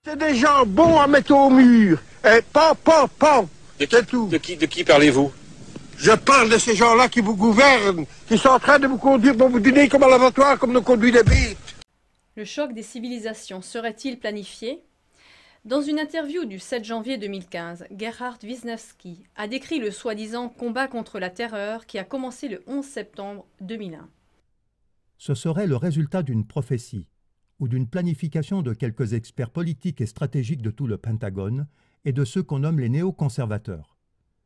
C'est des gens bons à mettre au mur. Et pan. C'est tout. De qui parlez-vous? Je parle de ces gens-là qui vous gouvernent, qui sont en train de vous conduire pour vous dîner comme à l'abattoir, comme nous conduit les bêtes. Le choc des civilisations serait-il planifié? Dans une interview du 7 janvier 2015, Gerhard Wisniewski a décrit le soi-disant combat contre la terreur qui a commencé le 11 septembre 2001. Ce serait le résultat d'une prophétie ou d'une planification de quelques experts politiques et stratégiques de tout le Pentagone et de ceux qu'on nomme les néoconservateurs,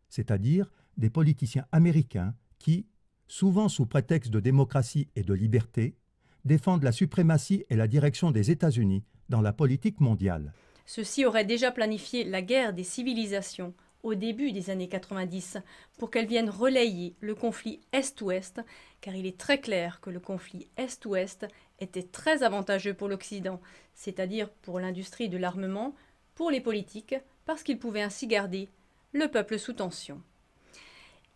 c'est-à-dire des politiciens américains qui, souvent sous prétexte de démocratie et de liberté, défendent la suprématie et la direction des États-Unis dans la politique mondiale. Ceux-ci auraient déjà planifié la guerre des civilisations au début des années 90 pour qu'elle vienne relayer le conflit Est-Ouest, car il est très clair que le conflit Est-Ouest était très avantageux pour l'Occident, c'est-à-dire pour l'industrie de l'armement, pour les politiques, parce qu'ils pouvaient ainsi garder le peuple sous tension.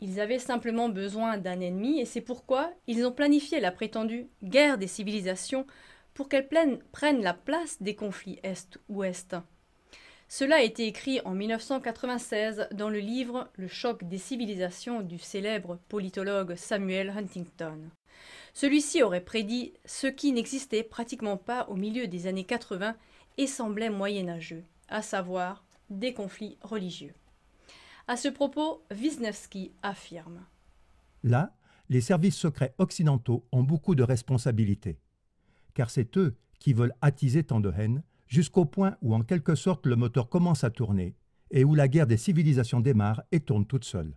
Ils avaient simplement besoin d'un ennemi et c'est pourquoi ils ont planifié la prétendue guerre des civilisations pour qu'elle prenne la place des conflits Est-Ouest. Cela a été écrit en 1996 dans le livre « Le choc des civilisations » du célèbre politologue Samuel Huntington. Celui-ci aurait prédit ce qui n'existait pratiquement pas au milieu des années 80 et semblait moyenâgeux, à savoir des conflits religieux. À ce propos, Wisniewski affirme: Là, les services secrets occidentaux ont beaucoup de responsabilités, car c'est eux qui veulent attiser tant de haine, jusqu'au point où en quelque sorte le moteur commence à tourner et où la guerre des civilisations démarre et tourne toute seule.